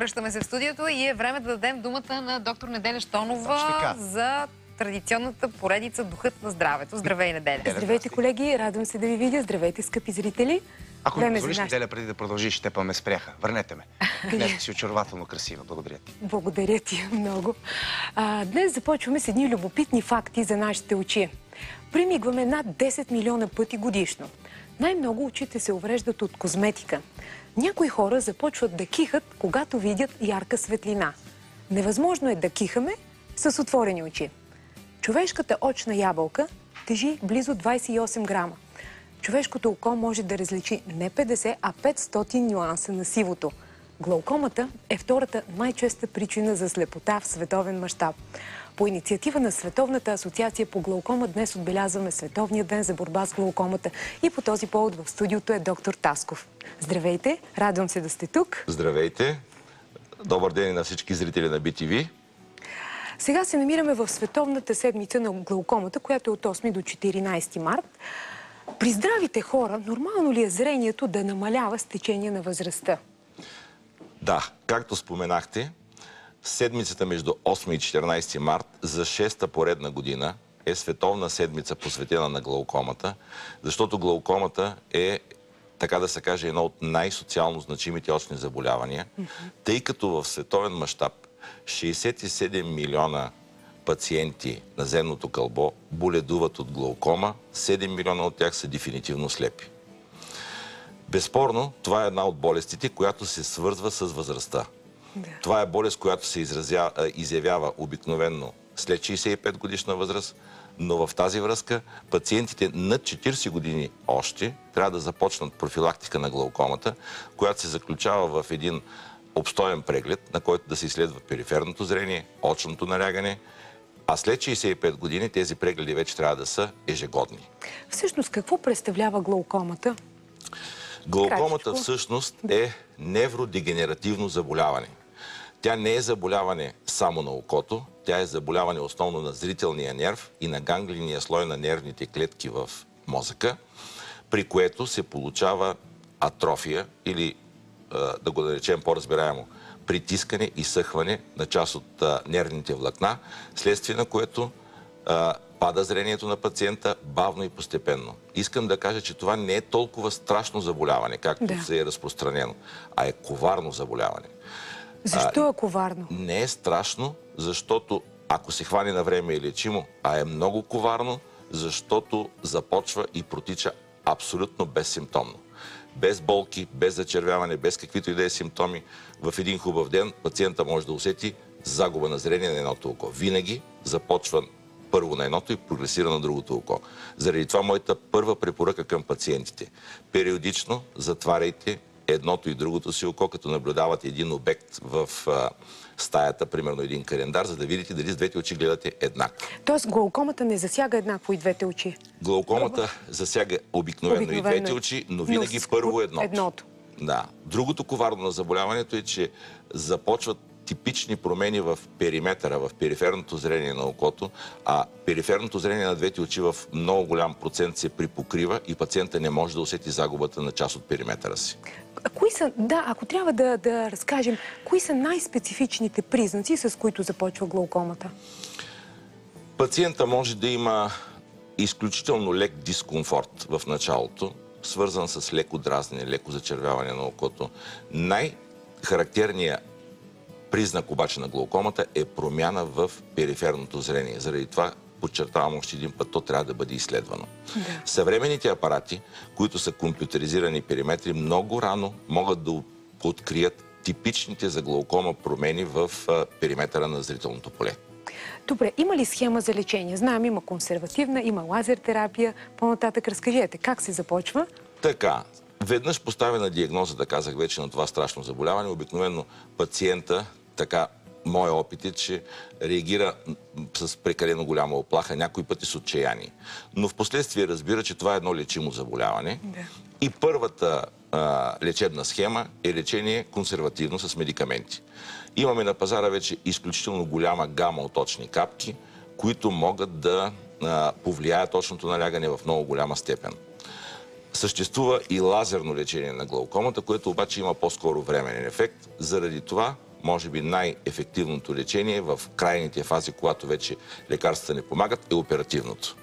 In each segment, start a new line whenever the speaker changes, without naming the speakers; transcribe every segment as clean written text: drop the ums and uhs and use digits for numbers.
Връщаме се в студиото и е време да дадем думата на доктор Неделя Щонова за традиционната поредица Духът на здравето. Здравей, Неделя!
Здравейте, колеги! Радвам се да ви видя. Здравейте, скъпи зрители!
Ако ми позволиш, Неделя, преди да продължиш, те ме спряха. Върнете ме. Днес си очарователно красива. Благодаря ти.
Благодаря ти много. Днес започваме с едни любопитни факти за нашите очи. Примигваме над 10 милиона пъти годишно. Най-много очите се увреждат от козметика. Някои хора започват да кихат, когато видят ярка светлина. Невъзможно е да кихаме с отворени очи. Човешката очна ябълка тежи близо 28 грама. Човешкото око може да различи не 50, а 500 нюанса на сивото. Глаукомата е втората най-честа причина за слепота в световен мащаб. По инициатива на Световната асоциация по глаукома днес отбелязваме Световния ден за борба с глаукомата и по този повод в студиото е доктор Тасков. Здравейте, радвам се да сте тук.
Здравейте, добър ден и на всички зрители на BTV.
Сега се намираме в Световната седмица на глаукомата, която е от 8 до 14 март. При здравите хора нормално ли е зрението да намалява с течение на възрастта?
Да, както споменахте, седмицата между 8 и 14 март за 6-та поредна година е световна седмица посветена на глаукомата, защото глаукомата е, така да се каже, едно от най-социално значимите очни заболявания, тъй като в световен мащаб 67 милиона пациенти на земното кълбо боледуват от глаукома, 7 милиона от тях са дефинитивно слепи. Безспорно, това е една от болестите, която се свързва с възрастта. Да. Това е болест, която се изявява обикновенно след 65 годишна възраст, но в тази връзка пациентите над 40 години още трябва да започнат профилактика на глаукомата, която се заключава в един обстоен преглед, на който да се изследва периферното зрение, очното налягане, а след 65 години тези прегледи вече трябва да са ежегодни.
Всъщност, какво представлява глаукомата?
Глаукомата всъщност е невродегенеративно заболяване. Тя не е заболяване само на окото, тя е заболяване основно на зрителния нерв и на ганглийния слой на нервните клетки в мозъка, при което се получава атрофия или, да го наречем по-разбираемо, притискане и съхване на част от нервните влакна, следствие на което пада зрението на пациента бавно и постепенно. Искам да кажа, че това не е толкова страшно заболяване, както се е разпространено, а е коварно заболяване.
Защо е коварно?
Не е страшно, защото ако се хване на време е лечимо, а е много коварно, защото започва и протича абсолютно безсимптомно. Без болки, без зачервяване, без каквито и да е симптоми, в един хубав ден пациента може да усети загуба на зрение на едното око. Винаги започва първо на едното и прогресира на другото око. Заради това моята първа препоръка към пациентите: периодично затваряйте едното и другото си око, като наблюдавате един обект в стаята, примерно един календар, за да видите дали с двете очи гледате еднакво.
Тоест глаукомата не засяга еднакво и двете очи?
Глаукомата засяга обикновено и двете очи, но винаги първо едното. Да. Другото коварно на заболяването е, че започват типични промени в периметъра, в периферното зрение на окото, а периферното зрение на двете очи в много голям процент се припокрива и пациента не може да усети загубата на част от периметъра си.
Ако трябва да разкажем, кои са най-специфичните признаци, с които започва глаукомата?
Пациента може да има изключително лек дискомфорт в началото, свързан с леко дразнене, леко зачервяване на окото. Най-характерният признак обаче на глаукомата е промяна в периферното зрение. Заради това, подчертавам още един път, то трябва да бъде изследвано. Да. Съвременните апарати, които са компютъризирани периметри, много рано могат да открият типичните за глаукома промени в периметъра на зрителното поле.
Добре, има ли схема за лечение? Знаем, има консервативна, има лазер терапия. По-нататък разкажете, как се започва?
Така, веднъж поставена диагнозата, казах вече, на това страшно заболяване, обикновено пациента, така, моя опит е, че реагира с прекалено голяма оплаха, някои пъти с отчаяние. Но в последствие разбира, че това е едно лечимо заболяване. Да. И първата лечебна схема е лечение консервативно с медикаменти. Имаме на пазара вече изключително голяма гама от очни капки, които могат да повлияят очното налягане в много голяма степен. Съществува и лазерно лечение на глаукомата, което обаче има по-скоро временен ефект. Заради това може би най-ефективното лечение в крайните фази, когато вече лекарствата не помагат, е оперативното.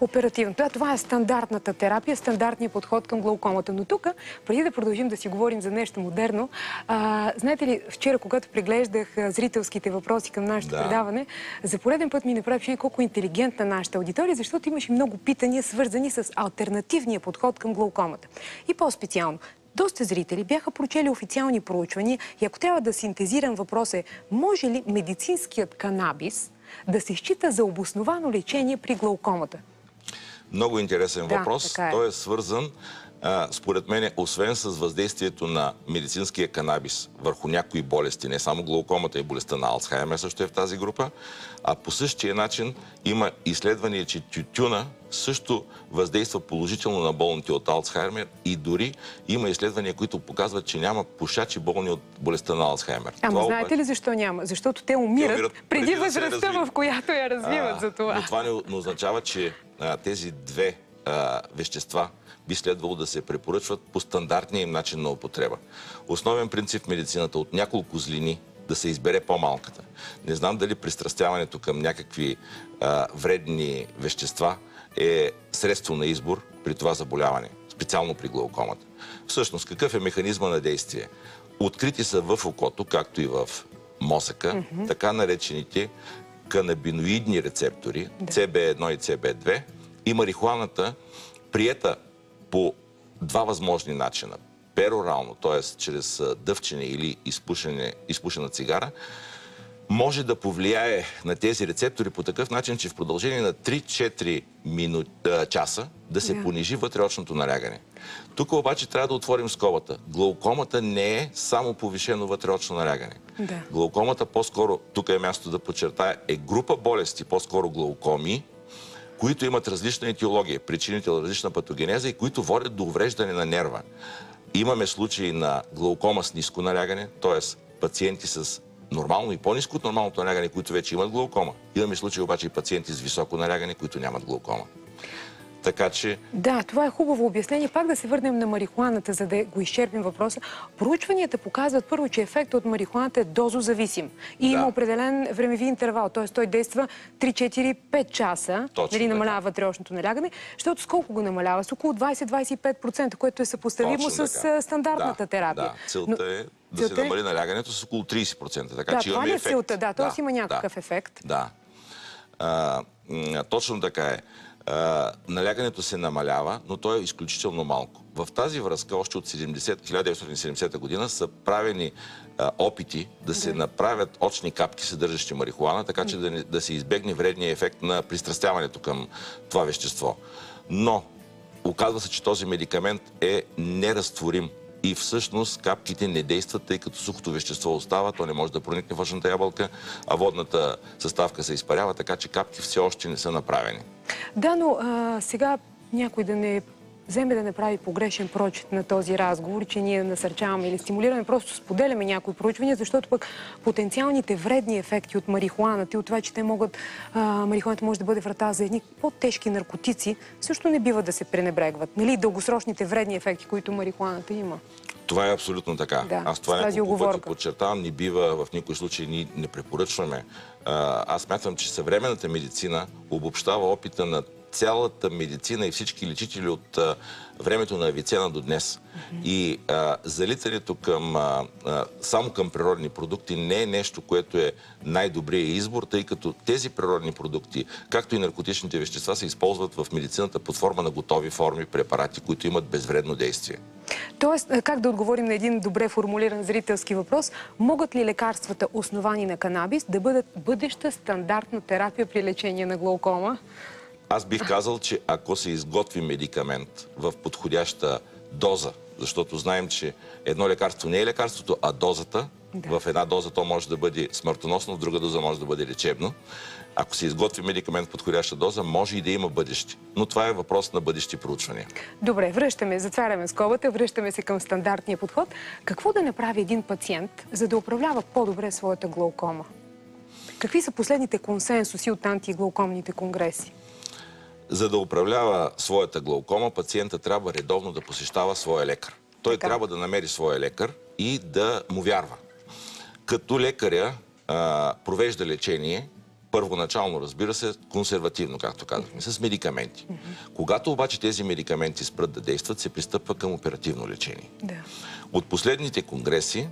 Оперативно. Това е стандартната терапия, стандартният подход към глаукомата. Но тук, преди да продължим да си говорим за нещо модерно, знаете ли, вчера, когато преглеждах зрителските въпроси към нашето предаване, за пореден път ми направи впечатление колко интелигентна нашата аудитория, защото имаше много питания, свързани с алтернативния подход към глаукомата. И по-специално, доста зрители бяха прочели официални проучвания и ако трябва да синтезирам въпроса, може ли медицинският канабис да се счита за обосновано лечение при глаукомата?
Много интересен въпрос.
Така е.
Той е свързан, според мен, освен с въздействието на медицинския канабис върху някои болести, не само глаукомата и болестта на Алцхаймер също е в тази група, а по същия начин има изследвания, че тютюна също въздейства положително на болните от Алцхаймер и дори има изследвания, които показват, че няма пушачи болни от болестта на Алцхаймер.
Ама знаете ли защо няма? Защото те умират преди възрастта, в която я развиват за това.
Но това не означава, че тези две вещества би следвало да се препоръчват по стандартния им начин на употреба. Основен принцип в медицината от няколко злини да се избере по-малката. Не знам дали пристрастяването към някакви вредни вещества е средство на избор при това заболяване, специално при глаукомата. Всъщност, какъв е механизма на действие? Открити са в окото, както и в мозъка, така наречените канабиноидни рецептори, CB1 и CB2, и марихуаната, приета по два възможни начина. Перорално, т.е. чрез дъвчене или изпушена цигара, може да повлияе на тези рецептори по такъв начин, че в продължение на 3-4 часа да се понижи вътреочното налягане. Тук обаче трябва да отворим скобата. Глаукомата не е само повишено вътреочно налягане. Глаукомата по-скоро, тук е място да подчертая, е група болести, по-скоро глаукоми, които имат различна етиология, причините различна патогенеза и които водят до увреждане на нерва. Имаме случаи на глаукома с ниско налягане, т.е. пациенти с нормално и по-ниско от нормалното налягане, които вече имат глаукома. Имаме случаи обаче и пациенти с високо налягане, които нямат глаукома. Така че... Да,
това е хубаво обяснение. Пак да се върнем на марихуаната, за да го изчерпим въпроса. Проучванията показват първо, че ефектът от марихуаната е дозозависим. И има определен времеви интервал. Т.е. той действа 3-4-5 часа. Нали, намалява вътреочното налягане. Защото с колко го намалява? С около 20-25%, което е съпоставимо с стандартната терапия.
Да, целта е да се намали налягането с около 30%. Така че имаме ефект.
Целта, да, т.е. има някакъв ефект.
Да. Точно така е. Налягането се намалява, но то е изключително малко. В тази връзка още от 1970 година са правени опити да се направят очни капки, съдържащи марихуана, така че да се избегне вредния ефект на пристрастяването към това вещество. Но оказва се, че този медикамент е неразтворим и всъщност капките не действат, тъй като сухото вещество остава, то не може да проникне в очната ябълка, а водната съставка се изпарява, така че капки все още не са направени.
Да, но сега някой да не вземе да направи погрешен прочит на този разговор, че ние насърчаваме или стимулираме, просто споделяме някои проучвания, защото пък потенциалните вредни ефекти от марихуаната и от това, че те могат, марихуаната може да бъде врата за едни по-тежки наркотици, също не бива да се пренебрегват. Нали, дългосрочните вредни ефекти, които марихуаната има.
Това е абсолютно така.
Да,
аз това няколко пъти подчертавам, не бива в никой случай ние не препоръчваме. Аз смятам, че съвременната медицина обобщава опита на цялата медицина и всички лечители от времето на Авиценна до днес. И залитането само към природни продукти не е нещо, което е най-добрият избор, тъй като тези природни продукти, както и наркотичните вещества, се използват в медицината под форма на готови форми, препарати, които имат безвредно действие.
Тоест, как да отговорим на един добре формулиран зрителски въпрос, могат ли лекарствата, основани на канабис, да бъдат бъдеща стандартна терапия при лечение на глаукома?
Аз бих казал, че ако се изготви медикамент в подходяща доза, защото знаем, че едно лекарство не е лекарството, а дозата. В една доза то може да бъде смъртоносно, в друга доза може да бъде лечебно. Ако се изготви медикамент в подходяща доза, може и да има бъдеще. Но това е въпрос на бъдещи проучвания.
Добре, затваряме скобата, връщаме се към стандартния подход. Какво да направи един пациент, за да управлява по-добре своята глаукома? Какви са последните консенсуси от антиглаукомните конгреси?
За да управлява своята глаукома, пациента трябва редовно да посещава своя лекар. Той трябва да намери своя лекар и да му вярва. Като лекаря провежда лечение, първоначално, разбира се, консервативно, както казахме, с медикаменти. Когато обаче тези медикаменти спрат да действат, се пристъпва към оперативно лечение.
Да.
От последните конгреси,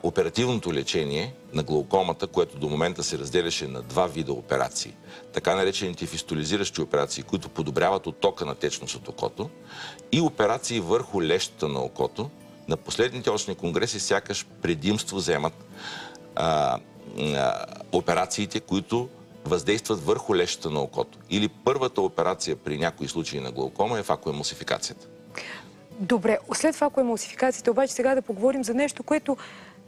оперативното лечение на глаукомата, което до момента се разделяше на два вида операции, така наречените фистолизиращи операции, които подобряват оттока на течност от окото, и операции върху лещата на окото, на последните очни конгреси сякаш предимство вземат операциите, които въздействат върху лещата на окото. Или първата операция при някои случаи на глаукома е факоемулсификацията.
Добре, след факоемулсификацията обаче сега да поговорим за нещо, което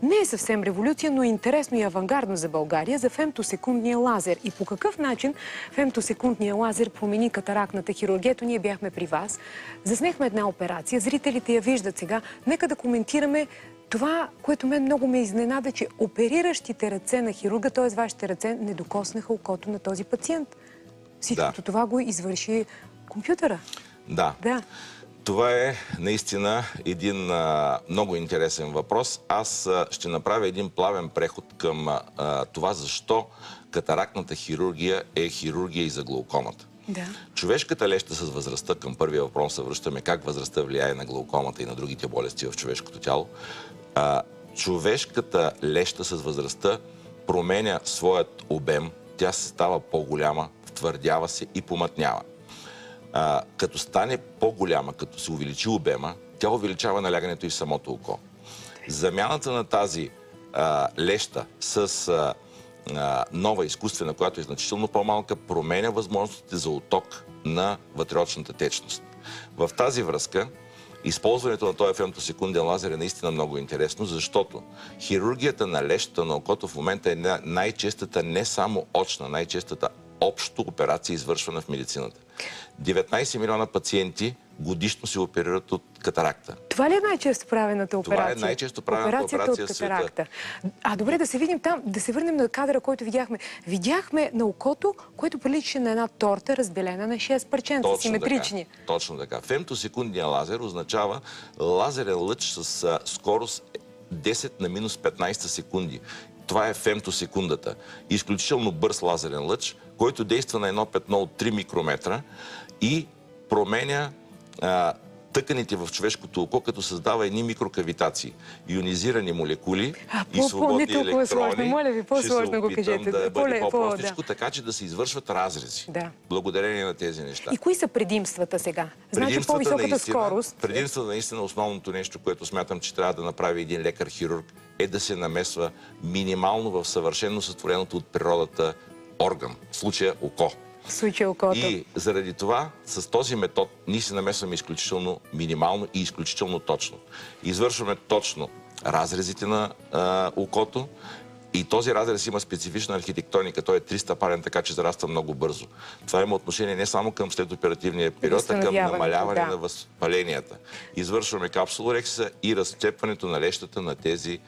не е съвсем революция, но е интересно и авангардно за България, за фемтосекундния лазер. И по какъв начин фемтосекундния лазер промени катарактната хирургия? Ето ние бяхме при вас, заснехме една операция, зрителите я виждат сега. Нека да коментираме това, което мен много ме изненада, че опериращите ръце на хирурга, т.е. вашите ръце, не докоснаха окото на този пациент. Всичкото това го извърши компютъра.
Да. Това е наистина един много интересен въпрос. Аз ще направя един плавен преход към това, защо катарактната хирургия е хирургия и за глаукомата.
Да.
Човешката леща с възрастта, към първия въпрос се връщаме, как възрастта влияе на глаукомата и на другите болести в човешкото тяло. Човешката леща с възрастта променя своят обем, тя се става по-голяма, втвърдява се и помътнява. Като стане по-голяма, като се увеличи обема, тя увеличава налягането и в самото око. Замяната на тази леща с нова изкуствена, която е значително по-малка, променя възможностите за отток на вътреочната течност. В тази връзка, използването на този фемтосекунден лазер е наистина много интересно, защото хирургията на лещата на окото в момента е най-честата не само очна, най-честата общо операция, извършвана в медицината. 19 милиона пациенти годишно се оперират от катаракта.
Това ли е най-често правената операция?
Това е най-често правената операция в света.
Добре, да се видим там, да се върнем на кадъра, който видяхме. Видяхме на окото, което прилича на една торта, разделена на 6 парченца, симетрични.
Точно така. Фемтосекундния лазер означава лазерен лъч с скорост 10 на минус 15 секунди. Това е фемтосекундата. Изключително бърз лазерен лъч, който действа на едно петно от 3 микрометра и променя тъканите в човешкото око, като създава едни микрокавитации. Ионизирани молекули и свободни електрони.
Моля ви, по-сложно го кажете.
Да бъде по-простичко, така че да се извършват разрези. Благодарение на тези неща.
И кои са предимствата сега? Значи по-високата скорост.
Предимствата наистина, основното нещо, което смятам, че трябва да направи един лекар-хирург, е да се намесва минимално в съвършено сътвореното от природата орган, в случая око.
В случая окото.
И заради това, с този метод, ние се намесваме изключително минимално и изключително точно. Извършваме точно разрезите на окото и този разрез има специфична архитектоника. Той е 300 парен, така че зараства много бързо. Това има отношение не само към следоперативния период, а към намаляване на възпаленията. Извършваме капсулорексиса и разцепването на лещата на тези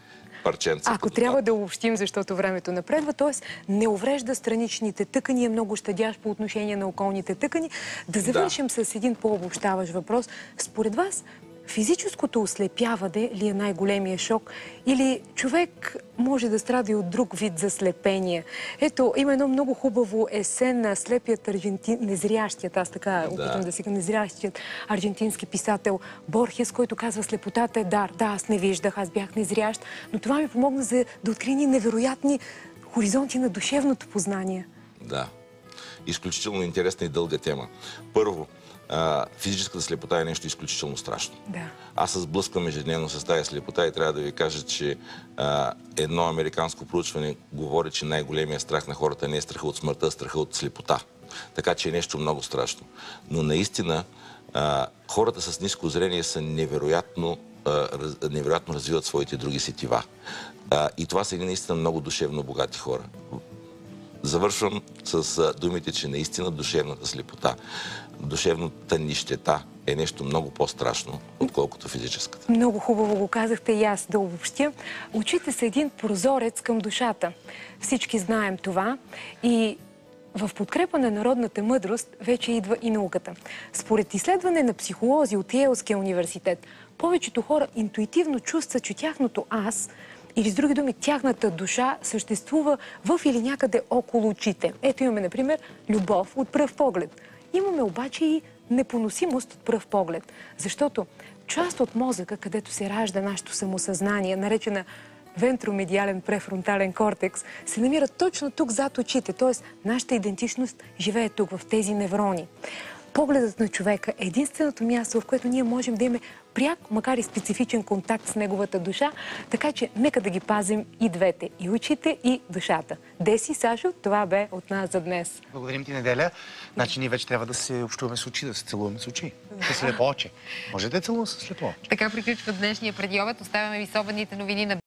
парченца.
Ако трябва да обобщим, защото времето напредва, т.е. не уврежда страничните тъкани, е много щадящ по отношение на околните тъкани. Да завършим с един по-обобщаващ въпрос. Според вас, физическото ослепяване ли е най-големия шок или човек може да страда и от друг вид заслепение? Ето, има едно много хубаво есе на слепият незрящият, аз така опитвам да си незрящият аржентински писател Борхес, който казва: слепотата е дар. Да, аз не виждах, аз бях незрящ, но това ми помогна да открия невероятни хоризонти на душевното познание.
Да. Изключително интересна и дълга тема. Първо, физическата слепота е нещо изключително страшно. Аз се сблъсквам ежедневно с тази слепота и трябва да ви кажа, че едно американско проучване говори, че най-големият страх на хората не е страха от смъртта, а страха от слепота. Така че е нещо много страшно. Но наистина хората с ниско зрение са невероятно развиват своите други сетива. И това са наистина много душевно богати хора. Завършвам с думите, че наистина душевната слепота, душевната нищета е нещо много по-страшно, отколкото физическата.
Много хубаво го казахте и аз да обобщя. Очите са един прозорец към душата. Всички знаем това и в подкрепа на народната мъдрост вече идва и науката. Според изследване на психолози от Йейлския университет, повечето хора интуитивно чувстват, че тяхното аз Или с други думи, тяхната душа съществува в или някъде около очите. Ето имаме, например, любов от пръв поглед. Имаме обаче и непоносимост от пръв поглед. Защото част от мозъка, където се ражда нашето самосъзнание, наречена вентромедиален префронтален кортекс, се намира точно тук зад очите. Т.е. нашата идентичност живее тук, в тези неврони. Погледът на човека е единственото място, в което ние можем да имаме пряк, макар и специфичен контакт с неговата душа, така че нека да ги пазим и двете, и очите, и душата. Деси, Сашо, това бе от нас за днес.
Благодарим ти, Неделя. Значи ние вече трябва да се общуваме с очи, да се целуваме с очи. Да слепо очи. Можете да целуваме с слепо очи.
Така приключва днешния предиобед. Оставяме ви с обедните новини на